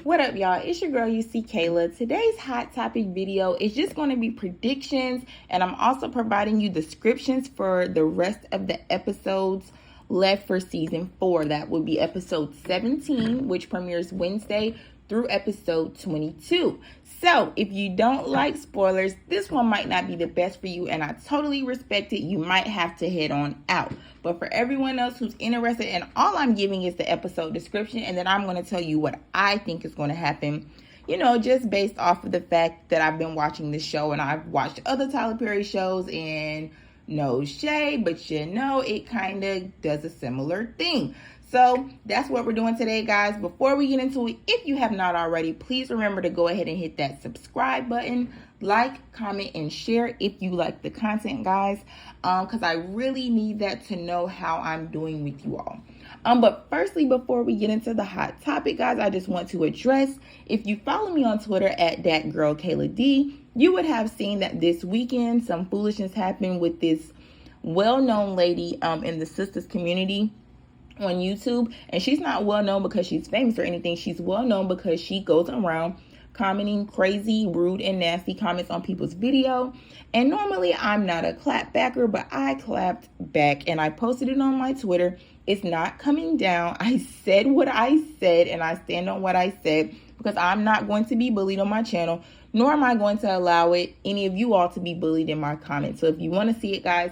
What up, y'all? It's your girl, UC Kayla. Today's hot topic video is just going to be predictions, and I'm also providing you descriptions for the rest of the episodes left for season 4. That would be episode 17, which premieres Wednesday, through episode 22. So if you don't like spoilers, this one might not be the best for you, and I totally respect it. You might have to head on out. But for everyone else who's interested, and all I'm giving is the episode description, and then I'm going to tell you what I think is going to happen, just based off of the fact that I've been watching this show, and I've watched other Tyler Perry shows, and no shade, but it kind of does a similar thing. So that's what we're doing today, guys. Before we get into it, if you have not already, please remember to go ahead and hit that subscribe button, like, comment, and share if you like the content, guys, because I really need that to know how I'm doing with you all. But firstly, before we get into the hot topic, guys, I just want to address, if you follow me on Twitter at thatgirlKaylaD, you would have seen that this weekend some foolishness happened with this well-known lady in the Sistas community on YouTube. And she's not well known because she's famous or anything. She's well known because she goes around commenting crazy, rude, and nasty comments on people's video. And normally I'm not a clapbacker, but I clapped back and I posted it on my Twitter. It's not coming down. I said what I said, and I stand on what I said, because I'm not going to be bullied on my channel, nor am I going to allow any of you all to be bullied in my comments. So if you want to see it, guys,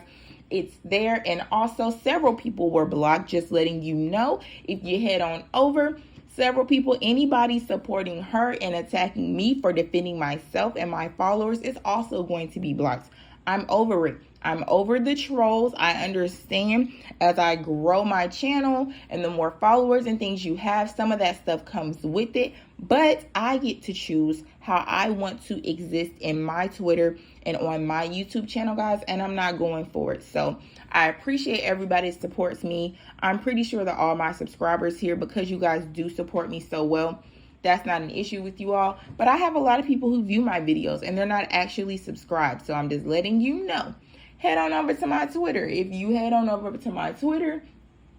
it's there. And also several people were blocked, just letting you know. If you head on over, several people, anybody supporting her and attacking me for defending myself and my followers is also going to be blocked. I'm over it. I'm over the trolls. I understand as I grow my channel and the more followers and things you have, some of that stuff comes with it. But I get to choose how I want to exist in my Twitter and on my YouTube channel, guys, and I'm not going for it. So I appreciate everybody that supports me. I'm pretty sure that all my subscribers here, because you guys do support me so well, that's not an issue with you all. But I have a lot of people who view my videos and they're not actually subscribed. So I'm just letting you know. Head on over to my Twitter. If you head on over to my Twitter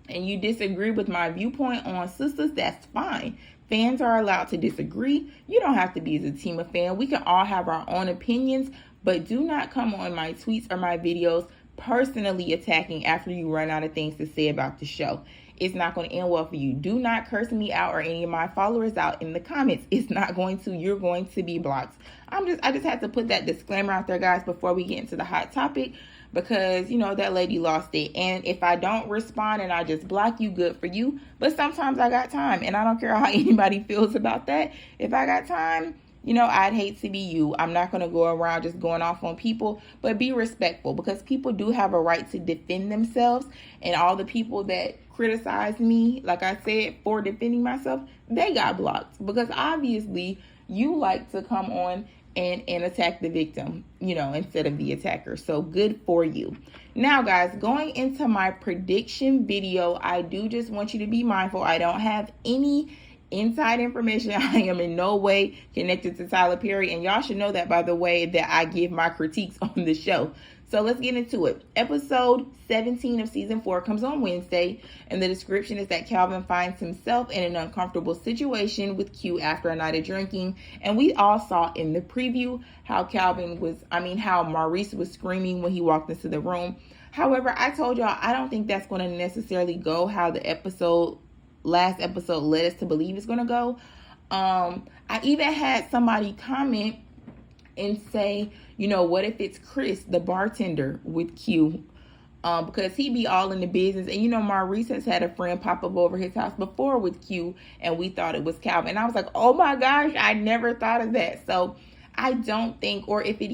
and you disagree with my viewpoint on Sistas, that's fine. Fans are allowed to disagree. You don't have to be as a team of fans. We can all have our own opinions, but do not come on my tweets or my videos personally attacking after you run out of things to say about the show. It's not going to end well for you. Do not curse me out or any of my followers out in the comments. It's not going to. You're going to be blocked. I just had to put that disclaimer out there, guys, before we get into the hot topic, because, that lady lost it. And if I don't respond and I just block you, good for you. But sometimes I got time, and I don't care how anybody feels about that. If I got time, I'd hate to be you. I'm not going to go around just going off on people, but be respectful, because people do have a right to defend themselves. And all the people that criticize me, like I said, for defending myself, they got blocked, because obviously you like to come on and attack the victim, instead of the attacker. So good for you. Now, guys, going into my prediction video, I do just want you to be mindful. I don't have any inside information. I am in no way connected to Tyler Perry, and y'all should know that by the way that I give my critiques on the show. So let's get into it. Episode 17 of season 4 comes on Wednesday, and the description is that Calvin finds himself in an uncomfortable situation with Q after a night of drinking. And we all saw in the preview how how Maurice was screaming when he walked into the room. However, I told y'all I don't think that's going to necessarily go how the last episode led us to believe it's going to go. I even had somebody comment and say, what if it's Chris, the bartender, with Q? Because he be all in the business. And, Maurice has had a friend pop up over his house before with Q, and we thought it was Calvin. And I was like, oh my gosh, I never thought of that. So I don't think, or if it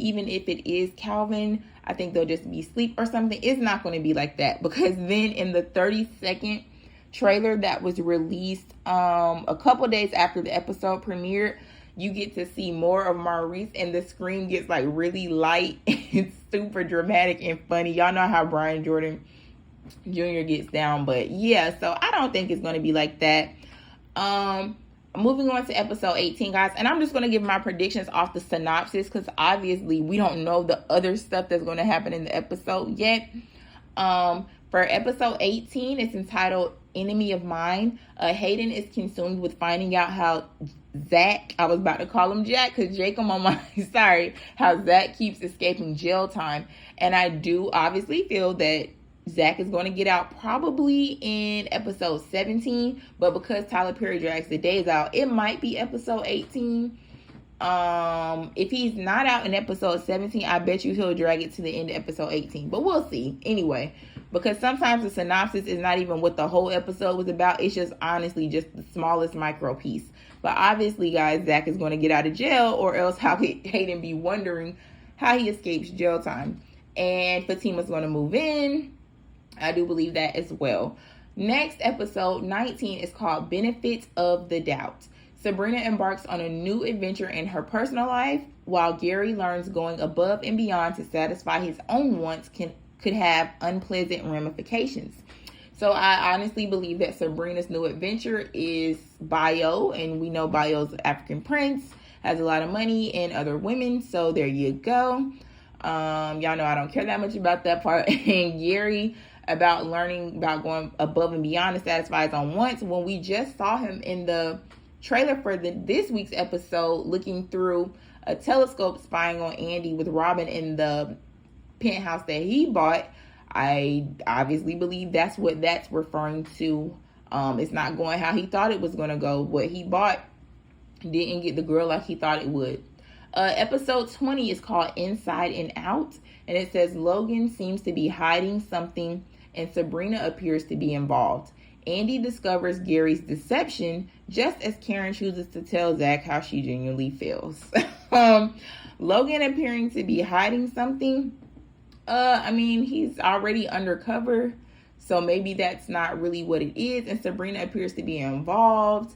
is Calvin, I think they'll just be asleep or something. It's not going to be like that, because then in the 30-second trailer that was released a couple days after the episode premiered, you get to see more of Maurice, and the screen gets like really light and super dramatic and funny. Y'all know how Brian Jordan Jr. gets down, but yeah, so I don't think it's going to be like that. Moving on to episode 18, guys, and I'm just going to give my predictions off the synopsis, because obviously we don't know the other stuff that's going to happen in the episode yet. For episode 18, it's entitled enemy of mine. Hayden is consumed with finding out how Zach, I was about to call him Jack because Jacob on my sorry, how Zach keeps escaping jail time. And I do obviously feel that Zach is going to get out probably in episode 17, but because Tyler Perry drags the days out, it might be episode 18. If he's not out in episode 17, I bet you he'll drag it to the end of episode 18, but we'll see. Anyway, because sometimes the synopsis is not even what the whole episode was about. It's just honestly just the smallest micro piece. But obviously, guys, Zach is going to get out of jail, or else how could Hayden be wondering how he escapes jail time? And Fatima's going to move in. I do believe that as well. Next, episode 19 is called Benefits of the Doubt. Sabrina embarks on a new adventure in her personal life, while Gary learns going above and beyond to satisfy his own wants could have unpleasant ramifications. So I honestly believe that Sabrina's new adventure is Bayo, and we know Bayo's an African prince, has a lot of money and other women, so there you go. Y'all know I don't care that much about that part. And Gary about learning about going above and beyond to satisfy his own wants, when we just saw him in the trailer for this week's episode looking through a telescope spying on Andy with Robin in the penthouse that he bought. I obviously believe that's what that's referring to. It's not going how he thought it was going to go. What he bought didn't get the girl like he thought it would. Episode 20 is called Inside and Out, and it says Logan seems to be hiding something and Sabrina appears to be involved. Andy discovers Gary's deception just as Karen chooses to tell Zach how she genuinely feels. Logan appearing to be hiding something. I mean, he's already undercover, so maybe that's not really what it is. And Sabrina appears to be involved.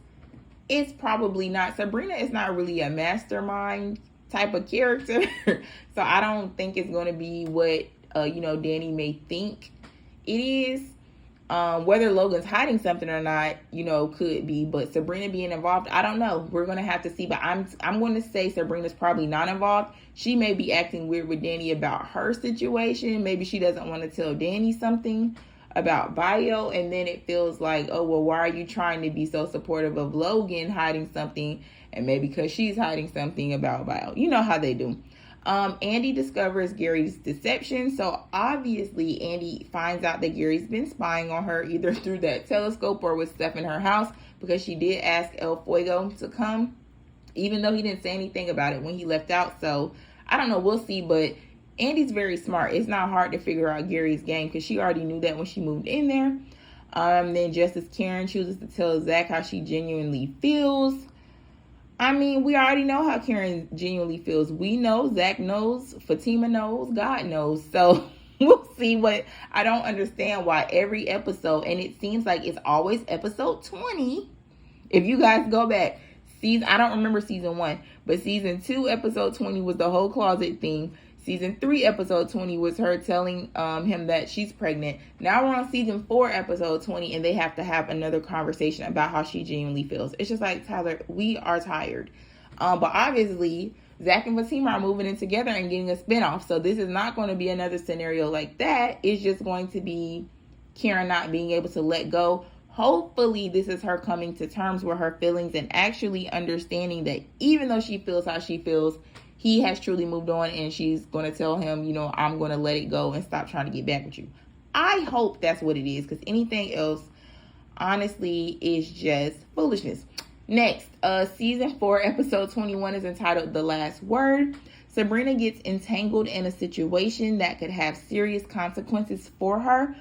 It's probably not. Sabrina is not really a mastermind type of character. So I don't think it's going to be what, Danny may think it is. Whether Logan's hiding something or not, could be. But Sabrina being involved, I don't know. We're going to have to see. But I'm going to say Sabrina's probably not involved. She may be acting weird with Danny about her situation. Maybe she doesn't want to tell Danny something about Bayo. And then it feels like, oh, well, why are you trying to be so supportive of Logan hiding something? And maybe because she's hiding something about Bayo. You know how they do. Andy discovers Gary's deception. So obviously Andy finds out that Gary's been spying on her either through that telescope or with stuff in her house, because she did ask El Fuego to come, even though he didn't say anything about it when he left out. So I don't know. We'll see. But Andy's very smart. It's not hard to figure out Gary's game because she already knew that when she moved in there. Then just as Karen chooses to tell Zach how she genuinely feels. I mean, we already know how Karen genuinely feels. We know, Zach knows, Fatima knows, God knows. So we'll see. What I don't understand why every episode, and it seems like it's always episode 20. If you guys go back, I don't remember season 1, but season 2, episode 20 was the whole closet thing. Season 3, episode 20 was her telling him that she's pregnant. Now we're on season 4, episode 20, and they have to have another conversation about how she genuinely feels. It's just like, Tyler, we are tired. But obviously, Zach and Fatima are moving in together and getting a spinoff. So this is not going to be another scenario like that. It's just going to be Karen not being able to let go. Hopefully, this is her coming to terms with her feelings and actually understanding that even though she feels how she feels, he has truly moved on, and she's going to tell him, I'm going to let it go and stop trying to get back with you. I hope that's what it is, because anything else, honestly, is just foolishness. Next, season 4, episode 21 is entitled The Last Word. Sabrina gets entangled in a situation that could have serious consequences for her.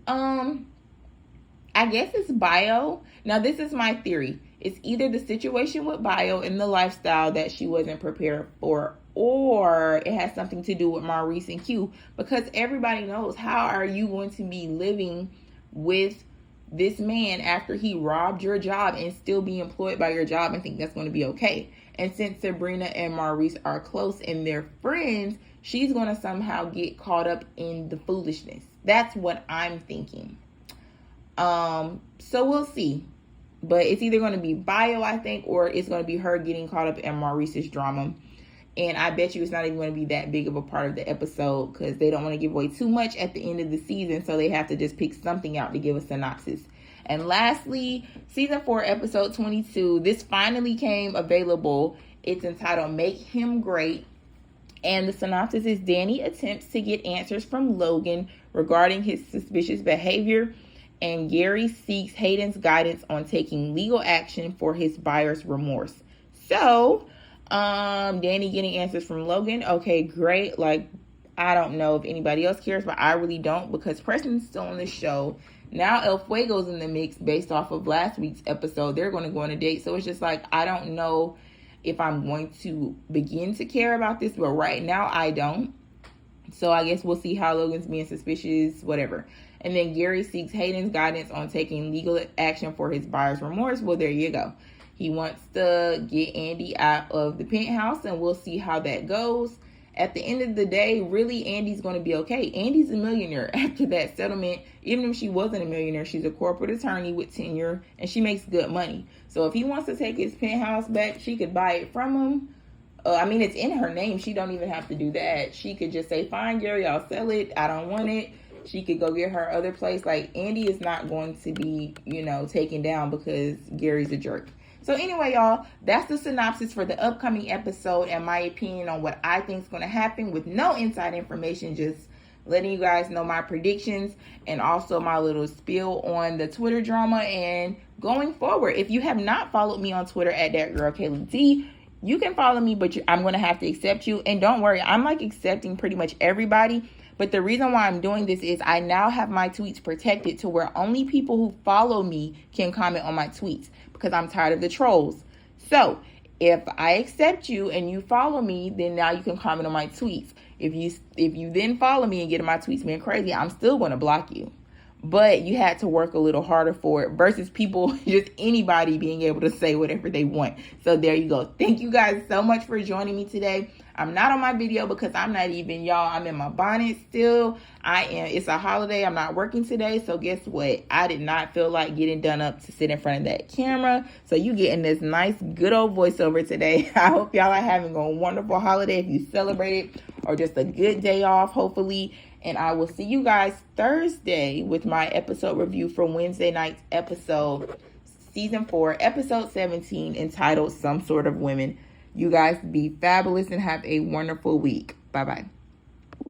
I guess it's Bayo. Now, this is my theory. It's either the situation with Bayo and the lifestyle that she wasn't prepared for, or it has something to do with Maurice and Q, because everybody knows, how are you going to be living with this man after he robbed your job and still be employed by your job and think that's going to be okay? And since Sabrina and Maurice are close and they're friends, she's going to somehow get caught up in the foolishness. That's what I'm thinking. So we'll see. But it's either going to be Bayo, I think, or it's going to be her getting caught up in Maurice's drama. And I bet you it's not even going to be that big of a part of the episode, because they don't want to give away too much at the end of the season. So they have to just pick something out to give a synopsis. And lastly, season 4, episode 22. This finally came available. It's entitled Make Him Great. And the synopsis is Danny attempts to get answers from Logan regarding his suspicious behavior, and Gary seeks Hayden's guidance on taking legal action for his buyer's remorse. So, Danny getting answers from Logan. Okay, great. Like, I don't know if anybody else cares, but I really don't, because Preston's still on the show. Now El Fuego's in the mix based off of last week's episode. They're going to go on a date. So it's just like, I don't know if I'm going to begin to care about this, but right now I don't. So I guess we'll see how Logan's being suspicious, whatever. And then Gary seeks Hayden's guidance on taking legal action for his buyer's remorse. Well, there you go. He wants to get Andy out of the penthouse, and we'll see how that goes. At the end of the day, really, Andy's going to be okay. Andy's a millionaire after that settlement. Even if she wasn't a millionaire, she's a corporate attorney with tenure, and she makes good money. So if he wants to take his penthouse back, she could buy it from him. I mean, it's in her name. She don't even have to do that. She could just say, fine, Gary, I'll sell it. I don't want it. She could go get her other place. Like, Andy is not going to be, taken down because Gary's a jerk. So anyway, y'all, that's the synopsis for the upcoming episode and my opinion on what I think is going to happen, with no inside information, just letting you guys know my predictions and also my little spiel on the Twitter drama and going forward. If you have not followed me on Twitter at ThatGirlKaylaD, you can follow me, but I'm going to have to accept you. And don't worry, I'm like accepting pretty much everybody. But the reason why I'm doing this is I now have my tweets protected to where only people who follow me can comment on my tweets, because I'm tired of the trolls. So if I accept you and you follow me, then now you can comment on my tweets. If you then follow me and get in my tweets being crazy, I'm still going to block you. But you had to work a little harder for it versus people, just anybody being able to say whatever they want. So there you go. Thank you guys so much for joining me today. I'm not on my video because I'm not even, y'all, I'm in my bonnet still. It's a holiday. I'm not working today. So guess what? I did not feel like getting done up to sit in front of that camera. So you getting this nice, good old voiceover today. I hope y'all are having a wonderful holiday if you celebrate it, or just a good day off, hopefully. And I will see you guys Thursday with my episode review for Wednesday night's episode, season 4, episode 17, entitled Some Sort of Women. You guys be fabulous and have a wonderful week. Bye-bye.